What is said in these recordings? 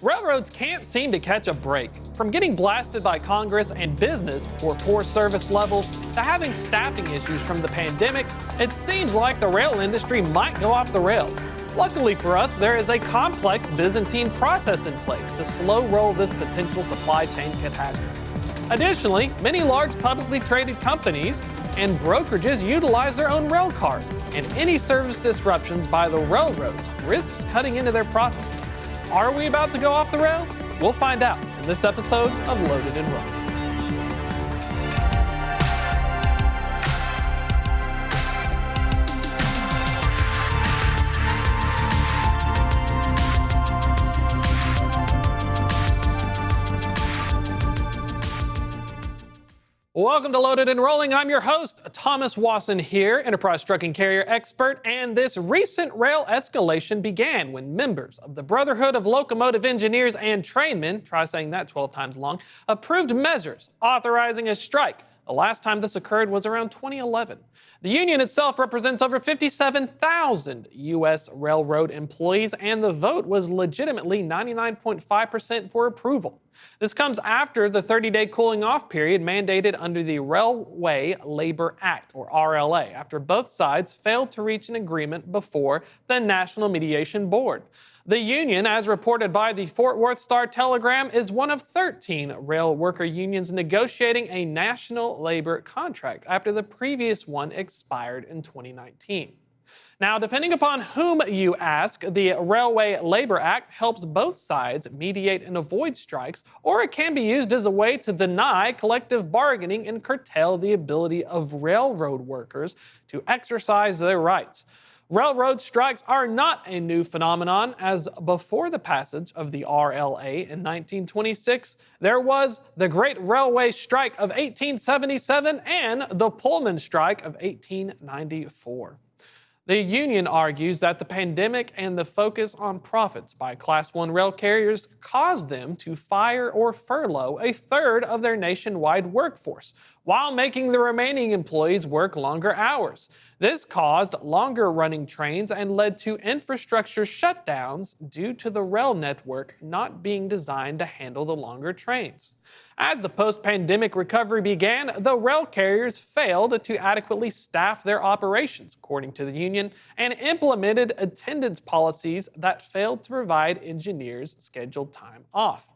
Railroads can't seem to catch a break. From getting blasted by Congress and business for poor service levels to having staffing issues from the pandemic, it seems like the rail industry might go off the rails. Luckily for us, there is a complex Byzantine process in place to slow roll this potential supply chain catastrophe. Additionally, many large publicly traded companies and brokerages utilize their own rail cars, and any service disruptions by the railroads risks cutting into their profits. Are we about to go off the rails? We'll find out in this episode of Loaded and Rolling. Welcome to Loaded and Rolling. I'm your host, Thomas Wasson here, enterprise trucking carrier expert, and this recent rail escalation began when members of the Brotherhood of Locomotive Engineers and Trainmen, try saying that 12 times long, approved measures authorizing a strike. The last time this occurred was around 2011. The union itself represents over 57,000 U.S. railroad employees, and the vote was legitimately 99.5% for approval. This comes after the 30-day cooling-off period mandated under the Railway Labor Act, or RLA, after both sides failed to reach an agreement before the National Mediation Board. The union, as reported by the Fort Worth Star-Telegram, is one of 13 rail worker unions negotiating a national labor contract after the previous one expired in 2019. Now, depending upon whom you ask, the Railway Labor Act helps both sides mediate and avoid strikes, or it can be used as a way to deny collective bargaining and curtail the ability of railroad workers to exercise their rights. Railroad strikes are not a new phenomenon, as before the passage of the RLA in 1926, there was the Great Railway Strike of 1877 and the Pullman Strike of 1894. The union argues that the pandemic and the focus on profits by Class I rail carriers caused them to fire or furlough a third of their nationwide workforce, while making the remaining employees work longer hours. This caused longer running trains and led to infrastructure shutdowns due to the rail network not being designed to handle the longer trains. As the post-pandemic recovery began, the rail carriers failed to adequately staff their operations, according to the union, and implemented attendance policies that failed to provide engineers scheduled time off.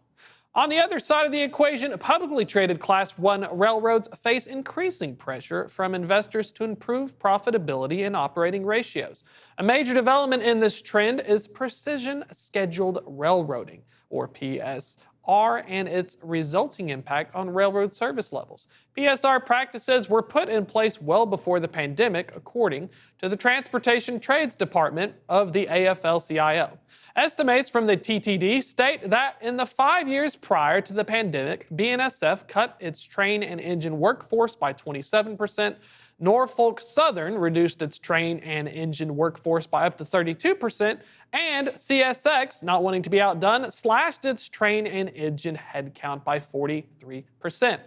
On the other side of the equation, publicly traded Class I railroads face increasing pressure from investors to improve profitability and operating ratios. A major development in this trend is precision scheduled railroading, or PSR, and its resulting impact on railroad service levels. PSR practices were put in place well before the pandemic, according to the Transportation Trades Department of the AFL-CIO. Estimates from the TTD state that in the 5 years prior to the pandemic, BNSF cut its train and engine workforce by 27%, Norfolk Southern reduced its train and engine workforce by up to 32%, and CSX, not wanting to be outdone, slashed its train and engine headcount by 43%.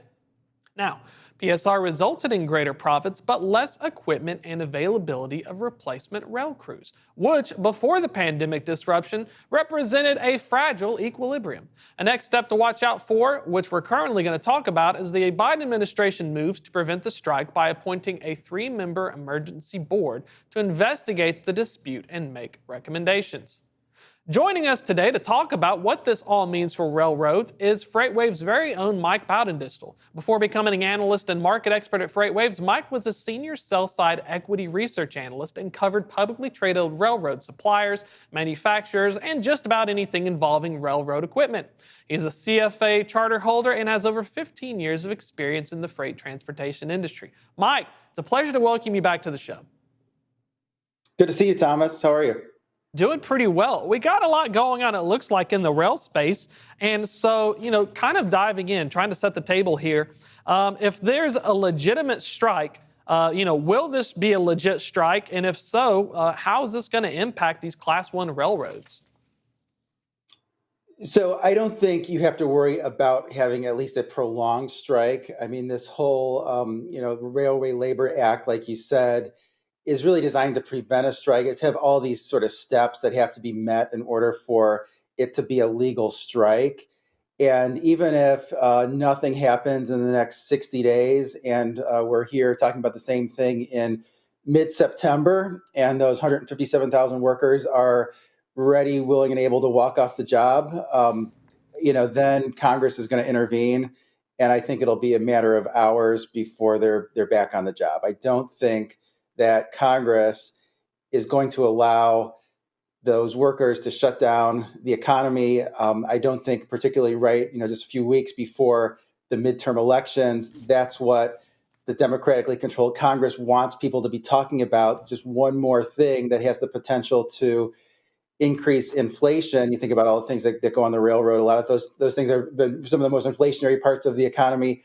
Now, PSR resulted in greater profits, but less equipment and availability of replacement rail crews, which, before the pandemic disruption, represented a fragile equilibrium. A next step to watch out for, which we're currently going to talk about, is the Biden administration moves to prevent the strike by appointing a 3-member emergency board to investigate the dispute and make recommendations. Joining us today to talk about what this all means for railroads is FreightWaves' very own Mike Baudendistel. Before becoming an analyst and market expert at FreightWaves, Mike was a senior sell-side equity research analyst and covered publicly traded railroad suppliers, manufacturers, and just about anything involving railroad equipment. He's a CFA charter holder and has over 15 years of experience in the freight transportation industry. Mike, it's a pleasure to welcome you back to the show. Good to see you, Thomas. How are you? Doing pretty well. We got a lot going on, it looks like, in the rail space. And so, kind of diving in, trying to set the table here. If there's a legitimate strike, will this be a legit strike? And if so, how is this going to impact these Class I railroads? So I don't think you have to worry about having at least a prolonged strike. I mean, this whole, Railway Labor Act, like you said, is really designed to prevent a strike. It's have all these sort of steps that have to be met in order for it to be a legal strike. And even if nothing happens in the next 60 days, and we're here talking about the same thing in mid-September, and those 157,000 workers are ready, willing, and able to walk off the job, then Congress is going to intervene, and I think it'll be a matter of hours before they're back on the job. I don't think that Congress is going to allow those workers to shut down the economy. I don't think particularly right, just a few weeks before the midterm elections. That's what the democratically controlled Congress wants people to be talking about. Just one more thing that has the potential to increase inflation. You think about all the things that go on the railroad. A lot of those things have been some of the most inflationary parts of the economy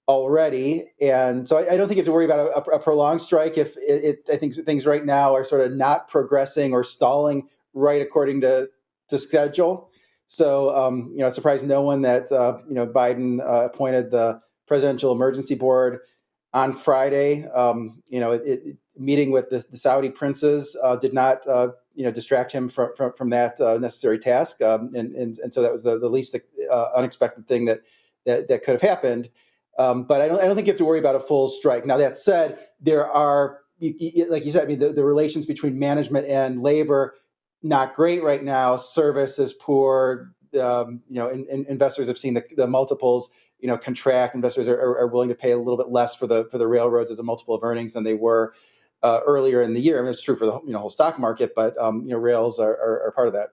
already. And so I don't think you have to worry about a prolonged strike. I think things right now are sort of not progressing or stalling right according to schedule. So, surprised no one that, Biden appointed the Presidential Emergency Board on Friday. Meeting with the Saudi princes did not, distract him from that necessary task. And so that was the least unexpected thing that could have happened. But I don't think you have to worry about a full strike. Now, that said, there are, like you said, the relations between management and labor, not great right now. Service is poor. Investors have seen the multiples, contract. Investors are willing to pay a little bit less for the railroads as a multiple of earnings than they were earlier in the year. I mean, it's true for the whole stock market, but rails are part of that.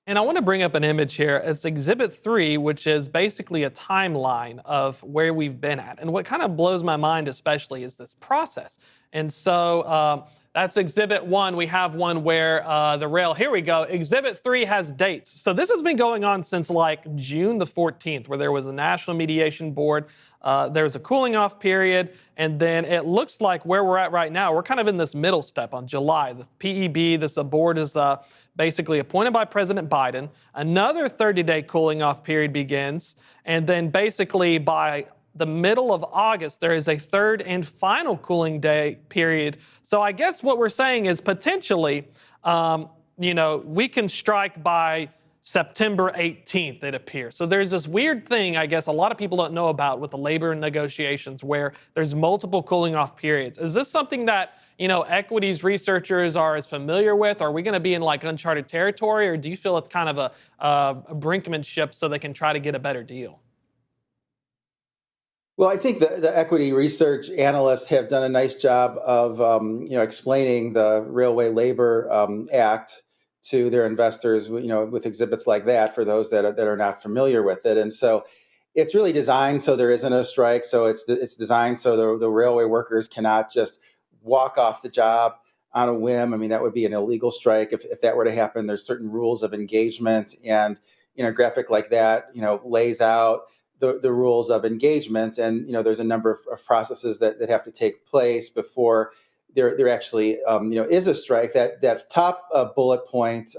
And I want to bring up an image here. It's Exhibit 3, which is basically a timeline of where we've been at. And what kind of blows my mind especially is this process. And so that's Exhibit 1. We have one where the rail, here we go. Exhibit 3 has dates. So this has been going on since like June the 14th, where there was a National Mediation Board. There was a cooling off period. And then it looks like where we're at right now, we're kind of in this middle step on July. The PEB, this board is basically appointed by President Biden. Another 30-day cooling off period begins. And then basically by the middle of August, there is a third and final cooling day period. So I guess what we're saying is potentially, we can strike by September 18th, it appears. So there's this weird thing, I guess, a lot of people don't know about with the labor negotiations where there's multiple cooling off periods. Is this something that equities researchers are as familiar with? Are we going to be in like uncharted territory, or do you feel it's kind of a brinkmanship so they can try to get a better deal? Well, I think the equity research analysts have done a nice job of, explaining the Railway Labor Act to their investors, with exhibits like that for those that are not familiar with it. And so it's really designed so there isn't a strike. So it's designed so the railway workers cannot just walk off the job on a whim. I mean, that would be an illegal strike if that were to happen. There's certain rules of engagement, and a graphic like that, lays out the rules of engagement. And there's a number of processes that have to take place before there actually is a strike. That top bullet point,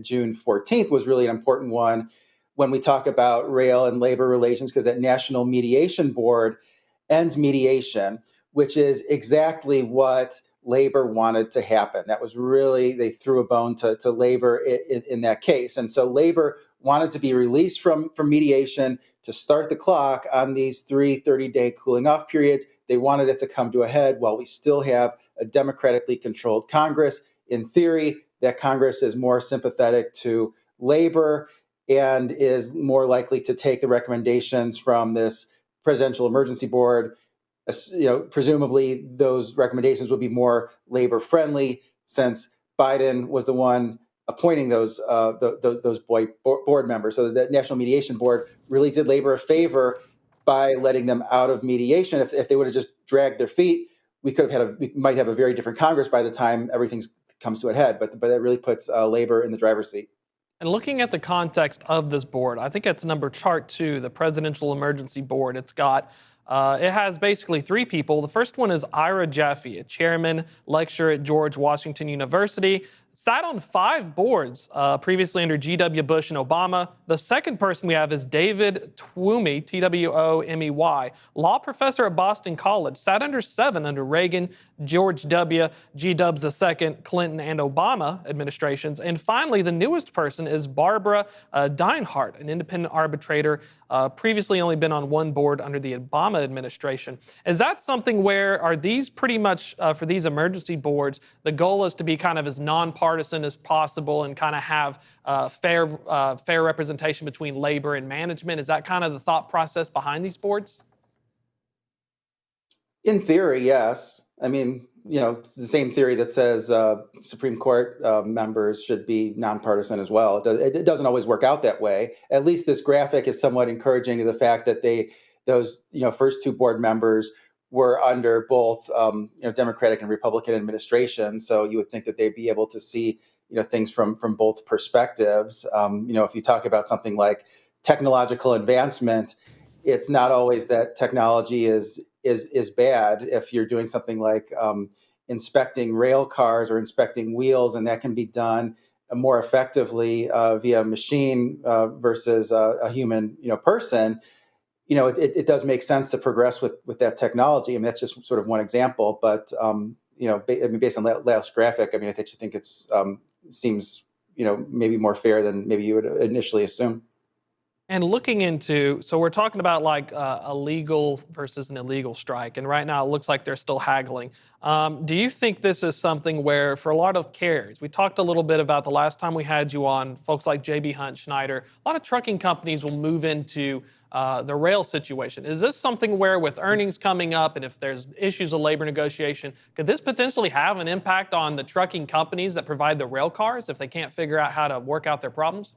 June 14th, was really an important one when we talk about rail and labor relations, because that National Mediation Board ends mediation, which is exactly what labor wanted to happen. That was really, they threw a bone to labor in that case. And so labor wanted to be released from mediation to start the clock on these 30-day cooling off periods. They wanted it to come to a head while we still have a democratically controlled Congress. In theory, that Congress is more sympathetic to labor and is more likely to take the recommendations from this Presidential Emergency Board. Presumably those recommendations would be more labor friendly, since Biden was the one appointing those board members. So the National Mediation Board really did labor a favor by letting them out of mediation. If they would have just dragged their feet, we might have a very different Congress by the time everything comes to a head. But that really puts labor in the driver's seat. And looking at the context of this board, I think it's chart 2, the Presidential Emergency Board. It has basically 3 people. The first one is Ira Jeffy, a chairman, lecturer at George Washington University. sat on 5 boards previously under G.W. Bush and Obama. The second person we have is David Twomey, Twomey, law professor at Boston College, sat under 7 under Reagan, George W., G-Dubs II, Clinton, and Obama administrations. And finally, the newest person is Barbara Deinhardt, an independent arbitrator, previously only been on 1 board under the Obama administration. Is that something where are these pretty much, for these emergency boards, the goal is to be kind of as nonpartisan as possible and kind of have fair representation between labor and management? Is that kind of the thought process behind these boards? In theory, yes. I mean, it's the same theory that says Supreme Court members should be nonpartisan as well. It doesn't always work out that way. At least this graphic is somewhat encouraging to the fact that those first 2 board members were under both Democratic and Republican administrations. So you would think that they'd be able to see things from both perspectives. If you talk about something like technological advancement, it's not always that technology is bad. If you're doing something like inspecting rail cars or inspecting wheels, and that can be done more effectively via machine versus a human person, it does make sense to progress with that technology. I mean, that's just sort of one example, but based on that last graphic, I mean, I think it's seems maybe more fair than maybe you would initially assume. And looking into, so we're talking about like a legal versus an illegal strike, and right now it looks like they're still haggling. Do you think this is something where, for a lot of carriers, we talked a little bit about the last time we had you on, folks like JB Hunt, Schneider, a lot of trucking companies will move into the rail situation. Is this something where, with earnings coming up and if there's issues of labor negotiation, could this potentially have an impact on the trucking companies that provide the rail cars if they can't figure out how to work out their problems?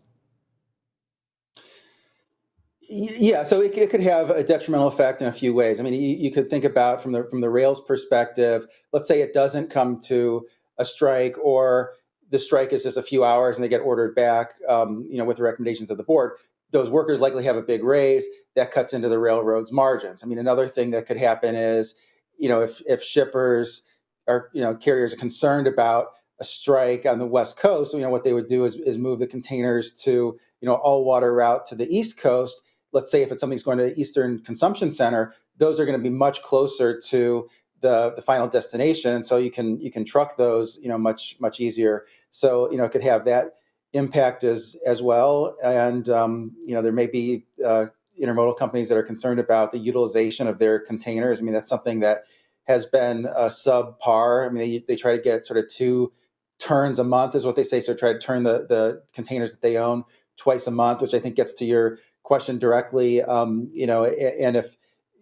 Yeah, so it could have a detrimental effect in a few ways. I mean, you could think about from the rails perspective. Let's say it doesn't come to a strike, or the strike is just a few hours and they get ordered back, with the recommendations of the board. Those workers likely have a big raise that cuts into the railroad's margins. I mean, another thing that could happen is, if shippers or carriers are concerned about a strike on the West Coast, what they would do is move the containers to all water route to the East Coast. Let's say if it's something's going to the Eastern Consumption Center, those are going to be much closer to the final destination, so you can truck those much easier. So it could have that impact as well. And there may be intermodal companies that are concerned about the utilization of their containers. I mean, that's something that has been subpar. I mean, they try to get sort of 2 turns a month is what they say. So try to turn the containers that they own twice a month, which I think gets to your question directly. And if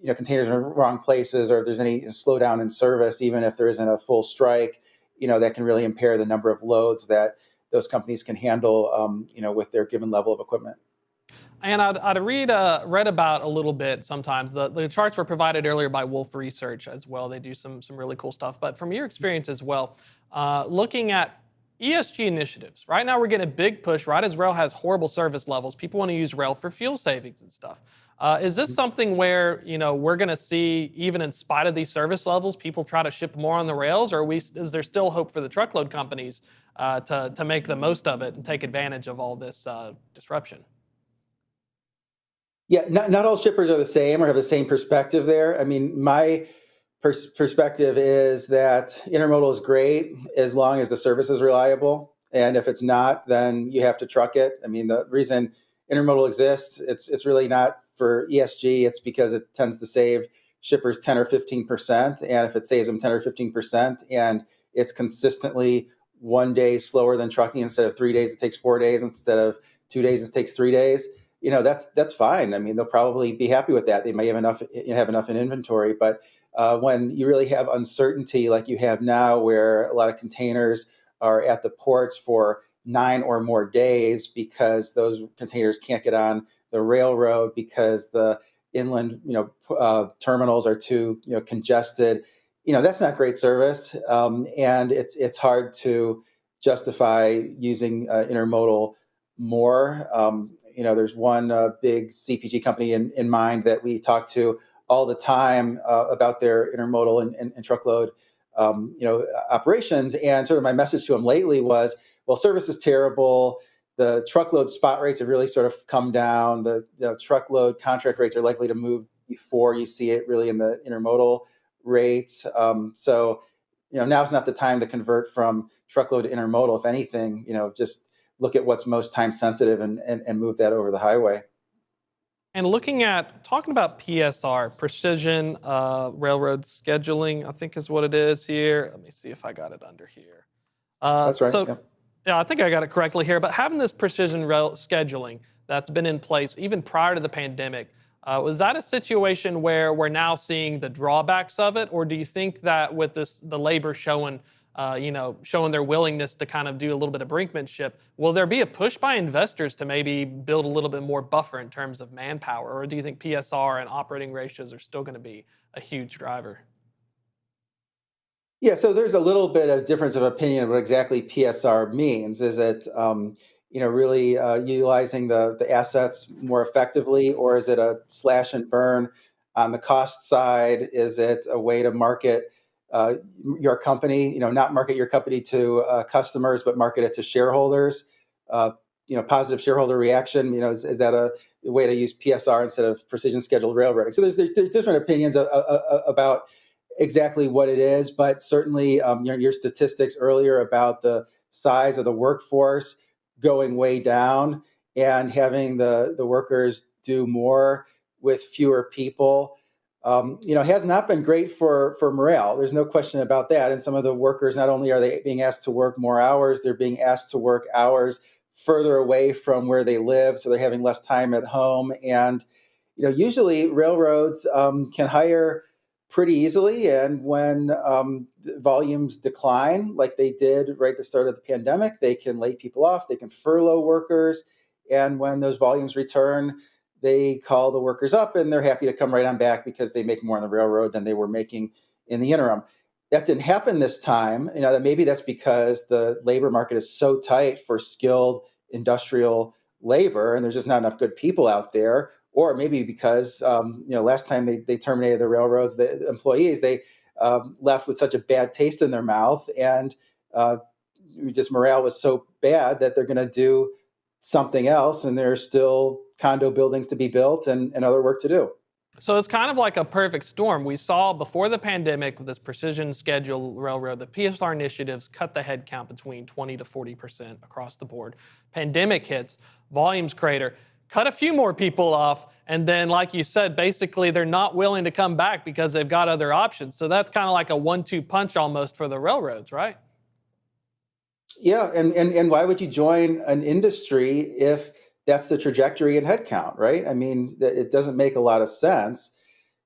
containers are in wrong places, or if there's any slowdown in service, even if there isn't a full strike, that can really impair the number of loads that those companies can handle, with their given level of equipment. And I'd read about a little bit sometimes. The charts were provided earlier by Wolf Research as well. They do some really cool stuff. But from your experience as well, looking at ESG initiatives, right now we're getting a big push right as rail has horrible service levels. People want to use rail for fuel savings and stuff. Is this something where we're going to see, even in spite of these service levels, people try to ship more on the rails, or is there still hope for the truckload companies to make the most of it and take advantage of all this disruption? Yeah, not all shippers are the same or have the same perspective there. I mean, my perspective is that intermodal is great as long as the service is reliable. And if it's not, then you have to truck it. I mean, the reason intermodal exists, it's really not for ESG. It's because it tends to save shippers 10 or 15%. And if it saves them 10 or 15% and it's consistently 1 day slower than trucking, instead of 3 days, it takes 4 days. Instead of 2 days, it takes 3 days. That's fine. I mean, they'll probably be happy with that. They may have enough in inventory, but when you really have uncertainty like you have now, where a lot of containers are at the ports for 9 or more days because those containers can't get on the railroad because the inland terminals are too congested. That's not great service, and it's hard to justify using intermodal more. There's one big CPG company in mind that we talk to all the time about their intermodal and truckload operations. And sort of my message to him lately was, well, service is terrible. The truckload spot rates have really sort of come down. The truckload contract rates are likely to move before you see it really in the intermodal rates. So now's not the time to convert from truckload to intermodal. If anything, just look at what's most time sensitive and move that over the highway. And talking about PSR, precision railroad scheduling, I think is what it is here. Let me see if I got it under here. That's right. So, Yeah. yeah, I think I got it correctly here. But having this precision rail scheduling that's been in place even prior to the pandemic, was that a situation where we're now seeing the drawbacks of it, or do you think that with the labor showing their willingness to kind of do a little bit of brinkmanship, will there be a push by investors to maybe build a little bit more buffer in terms of manpower, or do you think PSR and operating ratios are still going to be a huge driver? Yeah, so there's a little bit of difference of opinion of what exactly PSR means. Is it, really utilizing the assets more effectively, or is it a slash and burn on the cost side? Is it a way to market uh, your company? Not market your company to customers, but market it to shareholders. Uh, Positive shareholder reaction. Is that a way to use PSR instead of precision scheduled railroading? So there's different opinions about exactly what it is, but certainly your statistics earlier about the size of the workforce going way down and having the workers do more with fewer people, has not been great for morale. There's no question about that. And some of the workers, not only are they being asked to work more hours, they're being asked to work hours further away from where they live, so they're having less time at home. And usually railroads can hire pretty easily. And when volumes decline, like they did right at the start of the pandemic, they can lay people off, they can furlough workers. And when those volumes return, they call the workers up and they're happy to come right on back because they make more on the railroad than they were making in the interim. That didn't happen this time. That maybe that's because the labor market is so tight for skilled industrial labor, and there's just not enough good people out there. Or maybe because last time they terminated the railroads, the employees, they left with such a bad taste in their mouth, and just morale was so bad that they're going to do something else, and there's still condo buildings to be built and other work to do. So it's kind of like a perfect storm. We saw before the pandemic with this precision schedule railroad, the PSR initiatives cut the headcount between 20 to 40% across the board. Pandemic hits, volumes crater, cut a few more people off, and then, like you said, basically they're not willing to come back because they've got other options. So that's kind of like a 1-2 punch almost for the railroads, right? Yeah, and why would you join an industry if that's the trajectory in headcount, right? I mean, it doesn't make a lot of sense.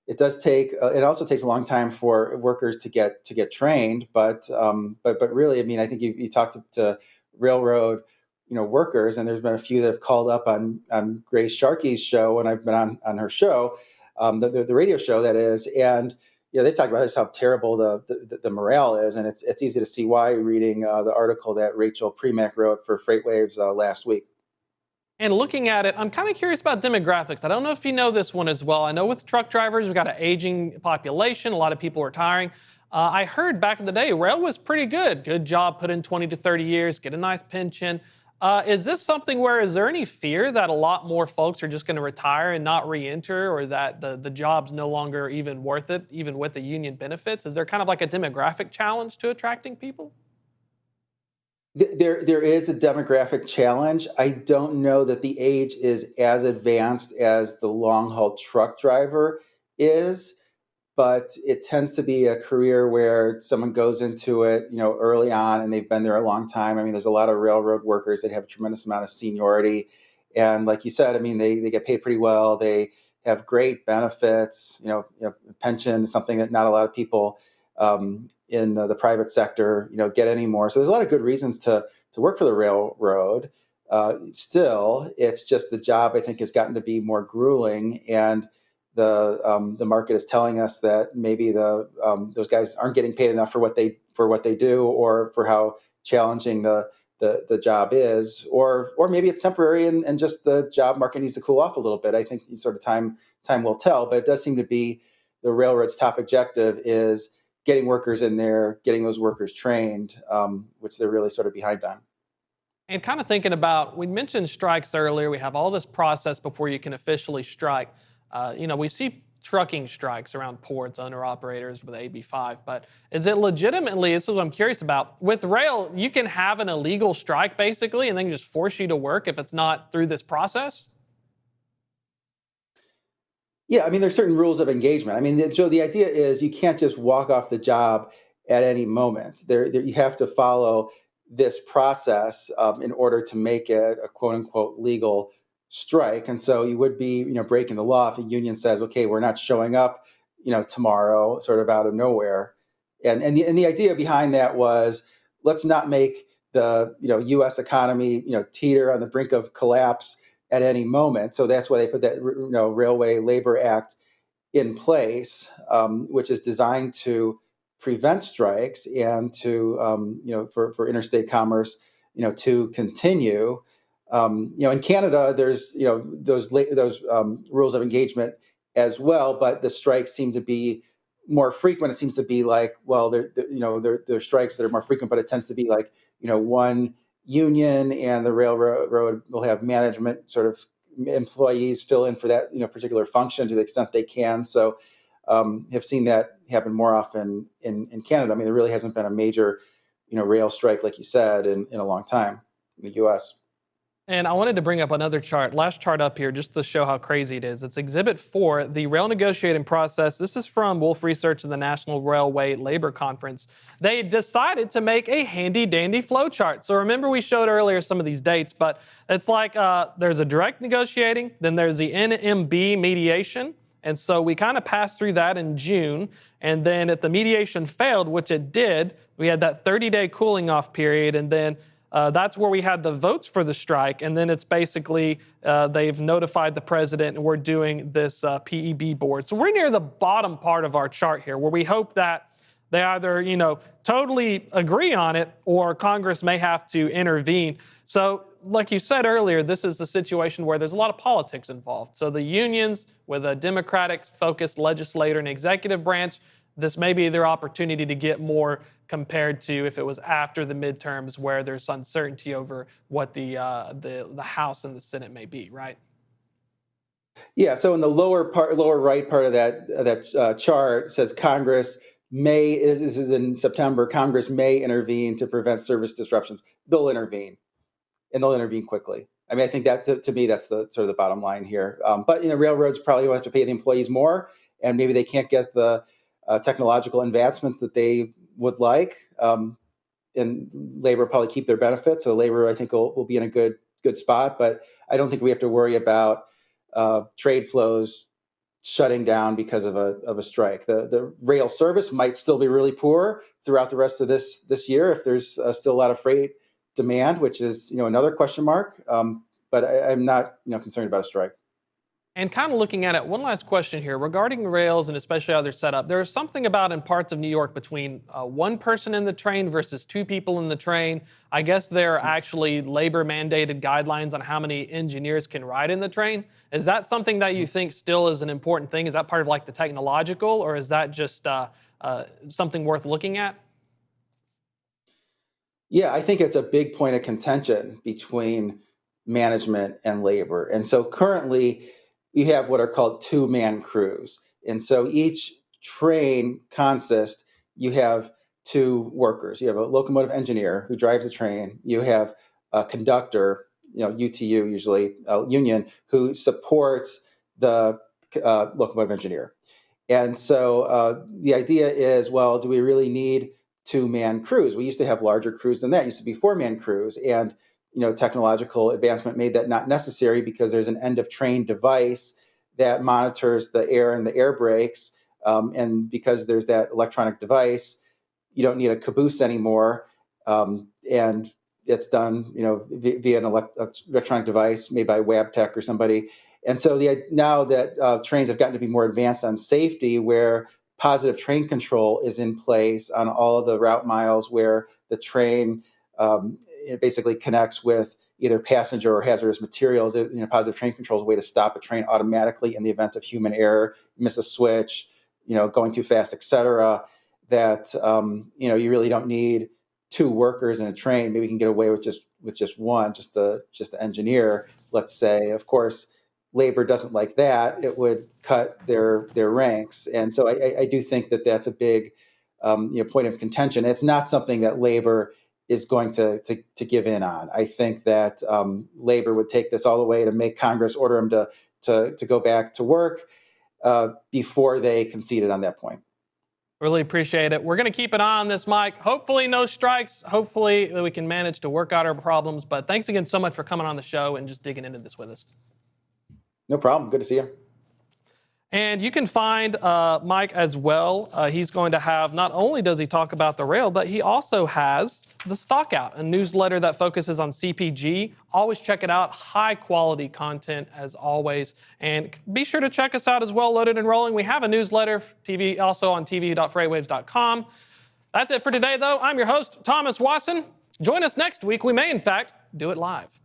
It does take. It also takes a long time for workers to get trained. But really, I mean, I think you talked to railroad, workers, and there's been a few that have called up on Grace Sharkey's show, and I've been on her show, the radio show that is, and they talk about just how terrible the morale is, and it's easy to see why reading the article that Rachel Premack wrote for FreightWaves last week. And looking at it, I'm kind of curious about demographics. I don't know if you know this one as well. I know with truck drivers, we've got an aging population, a lot of people retiring. I heard back in the day, rail was pretty good. Good job, put in 20 to 30 years, get a nice pension. Is this something where, is there any fear that a lot more folks are just going to retire and not re-enter, or that the job's no longer even worth it, even with the union benefits? Is there kind of like a demographic challenge to attracting people? There is a demographic challenge. I don't know that the age is as advanced as the long haul truck driver is, but it tends to be a career where someone goes into it, early on, and they've been there a long time. I mean, there's a lot of railroad workers that have a tremendous amount of seniority, and like you said, I mean, they get paid pretty well. They have great benefits, pension, something that not a lot of people in the private sector, get anymore. So there's a lot of good reasons to work for the railroad. Still, it's just the job, I think, has gotten to be more grueling, and the market is telling us that maybe those guys aren't getting paid enough for what they do, or for how challenging the job is, or maybe it's temporary and just the job market needs to cool off a little bit. I think sort of time will tell, but it does seem to be the railroad's top objective is getting workers in there, getting those workers trained, which they're really sort of behind on. And kind of thinking about, we mentioned strikes earlier. We have all this process before you can officially strike. We see trucking strikes around ports, owner operators with AB5. But is it legitimately, this is what I'm curious about, with rail, you can have an illegal strike basically and then just force you to work if it's not through this process? Yeah, I mean, there's certain rules of engagement. I mean, so the idea is you can't just walk off the job at any moment. You have to follow this process in order to make it a quote unquote legal strike. And so you would be, breaking the law if a union says, okay, we're not showing up, tomorrow, sort of out of nowhere. And the idea behind that was, let's not make the U.S. economy teeter on the brink of collapse at any moment. So that's why they put that Railway Labor Act in place, which is designed to prevent strikes and to for interstate commerce to continue. In Canada, there's those rules of engagement as well, but the strikes seem to be more frequent. It seems to be like, well, they're strikes that are more frequent, but it tends to be like one union, and the railroad will have management sort of employees fill in for that particular function to the extent they can. So have seen that happen more often in Canada. I mean, there really hasn't been a major rail strike, like you said, in a long time in the U.S. And I wanted to bring up another chart, last chart up here, just to show how crazy it is. It's Exhibit 4, the rail negotiating process. This is from Wolf Research and the National Railway Labor Conference. They decided to make a handy-dandy flow chart. So remember we showed earlier some of these dates, but it's like there's a direct negotiating, then there's the NMB mediation. And so we kind of passed through that in June. And then if the mediation failed, which it did, we had that 30-day cooling off period, and then that's where we had the votes for the strike, and then it's basically they've notified the president, and we're doing this PEB board. So we're near the bottom part of our chart here, where we hope that they either totally agree on it, or Congress may have to intervene. So, like you said earlier, this is the situation where there's a lot of politics involved. So the unions, with a Democratic-focused legislator and executive branch, this may be their opportunity to get more compared to if it was after the midterms, where there's uncertainty over what the House and the Senate may be, right? Yeah. So in the lower right part of that chart says Congress may. This is in September. Congress may intervene to prevent service disruptions. They'll intervene, and they'll intervene quickly. I mean, I think that to me that's the sort of the bottom line here. But railroads probably will have to pay the employees more, and maybe they can't get the technological advancements that they would like, and labor probably keep their benefits. So labor, I think, will be in a good spot. But I don't think we have to worry about trade flows shutting down because of a strike. The rail service might still be really poor throughout the rest of this year if there's still a lot of freight demand, which is another question mark. But I'm not concerned about a strike. And kind of looking at it, one last question here regarding rails and especially how they're set up. There's something about in parts of New York between one person in the train versus two people in the train. I guess there are actually labor mandated guidelines on how many engineers can ride in the train. Is that something that you think still is an important thing? Is that part of like the technological, or is that just something worth looking at? Yeah, I think it's a big point of contention between management and labor. And so currently, you have what are called two-man crews. And so each train consist, you have two workers. You have a locomotive engineer who drives the train. You have a conductor, UTU usually, union, who supports the locomotive engineer. And so the idea is, well, do we really need two-man crews? We used to have larger crews than that. It used to be four-man crews. And technological advancement made that not necessary because there's an end of train device that monitors the air and the air brakes. And because there's that electronic device, you don't need a caboose anymore. And it's done, via an electronic device made by Wabtec or somebody. And so now that trains have gotten to be more advanced on safety, where positive train control is in place on all of the route miles where the train it basically connects with either passenger or hazardous materials. Positive train control is a way to stop a train automatically in the event of human error, miss a switch, going too fast, etc. that you really don't need two workers in a train. Maybe you can get away with just one, just the engineer, let's say. Of course, labor doesn't like that. It would cut their ranks, and so I do think that that's a big point of contention. It's not something that labor is going to give in on. I think that labor would take this all the way to make Congress order them to go back to work before they conceded on that point. Really appreciate it. We're going to keep an eye on this, Mike. Hopefully no strikes. Hopefully we can manage to work out our problems. But thanks again so much for coming on the show and just digging into this with us. No problem. Good to see you. And you can find Mike as well. He's going to have, not only does he talk about the rail, but he also has the Stock Out, a newsletter that focuses on CPG. Always check it out. High quality content as always. And be sure to check us out as well, Loaded and Rolling. We have a newsletter, TV, also on tv.freightwaves.com. That's it for today, though. I'm your host, Thomas Wasson. Join us next week. We may, in fact, do it live.